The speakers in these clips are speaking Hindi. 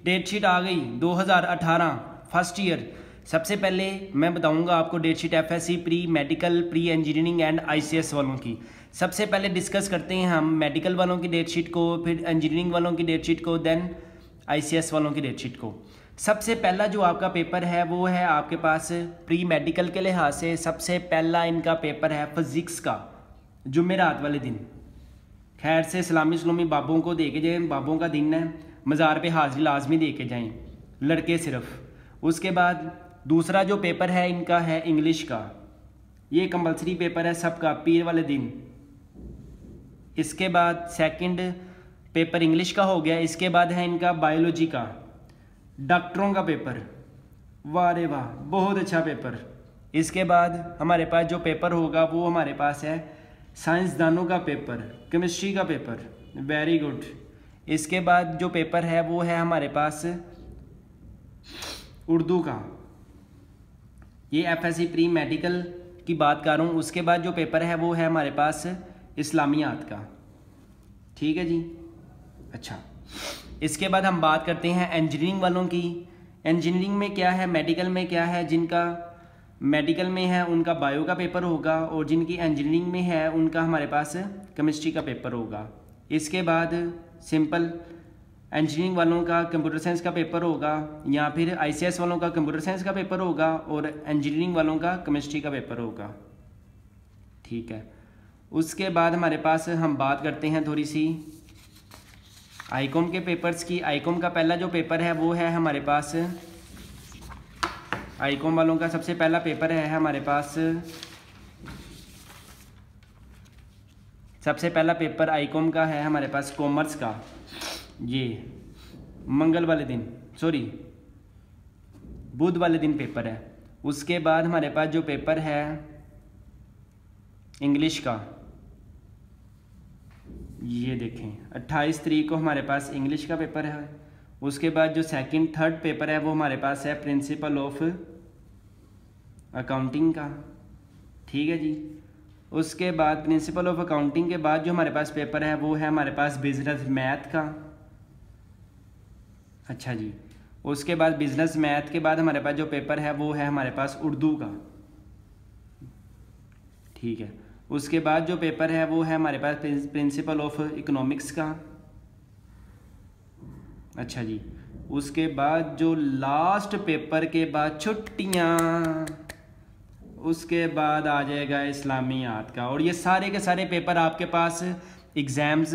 डेट शीट आ गई 2018 फर्स्ट ईयर। सबसे पहले मैं बताऊंगा आपको date sheet FSc pre medical, pre engineering and ICS वालों की। सबसे पहले डिस्कस करते हैं हम मेडिकल वालों की डेट शीट को, फिर इंजीनियरिंग वालों की डेट शीट को, देन आईसीएस वालों की डेट शीट को। सबसे पहला जो आपका पेपर है वो है आपके पास प्री मेडिकल के लिहाज से सबसे पहला इनका पेपर है फिजिक्स का, जुमेरात वाले दिन। खैर से सलामी बाबों को दे के जाएँ, बाबों का दिन है, मज़ार पे हाजिरी लाजमी दे के जाएँ, लड़के सिर्फ। उसके बाद दूसरा जो पेपर है इनका है इंग्लिश का, ये कंपलसरी पेपर है सबका, पीर वाले दिन। इसके बाद सेकंड पेपर इंग्लिश का हो गया। इसके बाद है इनका बायोलॉजी का, डॉक्टरों का पेपर। वाह रे वाह, बहुत अच्छा पेपर। इसके बाद हमारे पास जो पेपर होगा वो हमारे पास है साइंसदानों का पेपर, केमिस्ट्री का पेपर, वेरी गुड। इसके बाद जो पेपर है वो है हमारे पास उर्दू का, ये एफएससी प्री मेडिकल की बात कर रहा हूँ। उसके बाद जो पेपर है वो है हमारे पास इस्लामियात का, ठीक है जी। अच्छा, इसके बाद हम बात करते हैं इंजीनियरिंग वालों की। इंजीनियरिंग में क्या है, मेडिकल में क्या है, जिनका मेडिकल में है उनका बायो का पेपर होगा, और जिनकी इंजीनियरिंग में है उनका हमारे पास केमिस्ट्री का पेपर होगा। इसके बाद सिंपल इंजीनियरिंग वालों का कंप्यूटर साइंस का पेपर होगा, या फिर आईसीएस वालों का कंप्यूटर साइंस का पेपर होगा, और इंजीनियरिंग वालों का केमिस्ट्री का पेपर होगा, ठीक है। उसके बाद हमारे पास हम बात करते हैं थोड़ी सी आईकॉम के पेपर्स की। आईकॉम का पहला जो पेपर है वो है हमारे पास, आईकॉम वालों का सबसे पहला पेपर है हमारे पास, सबसे पहला पेपर आईकॉम का है हमारे पास कॉमर्स का, ये मंगल वाले दिन, सॉरी बुध वाले दिन पेपर है। उसके बाद हमारे पास जो पेपर है इंग्लिश का, ये देखें 28 तारीख को हमारे पास इंग्लिश का पेपर है। उसके बाद जो सेकंड थर्ड पेपर है वो हमारे पास है प्रिंसिपल ऑफ अकाउंटिंग का, ठीक है जी। उसके बाद प्रिंसिपल ऑफ अकाउंटिंग के बाद जो हमारे पास पेपर है वो है हमारे पास बिजनेस मैथ का, अच्छा जी। उसके बाद बिजनेस मैथ के बाद हमारे पास जो पेपर है वो है हमारे पास उर्दू का, ठीक है। उसके बाद जो पेपर है वो है हमारे पास प्रिंसिपल ऑफ इकोनॉमिक्स का, अच्छा जी। उसके बाद जो लास्ट पेपर के बाद छुट्टियाँ, उसके बाद आ जाएगा इस्लामियात का। और ये सारे के सारे पेपर आपके पास एग्ज़ाम्स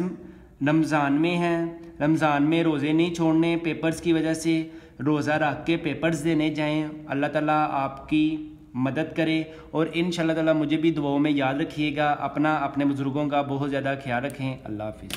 रमज़ान में हैं। रमज़ान में रोज़े नहीं छोड़ने, पेपर्स की वजह से रोज़ा रख के पेपर्स देने जाएं। अल्लाह ताला आपकी मदद करे, और इंशाअल्लाह ताला मुझे भी दुआओं में याद रखिएगा। अपना अपने बुज़ुर्गों का बहुत ज़्यादा ख्याल रखें। अल्लाह हाफिज़।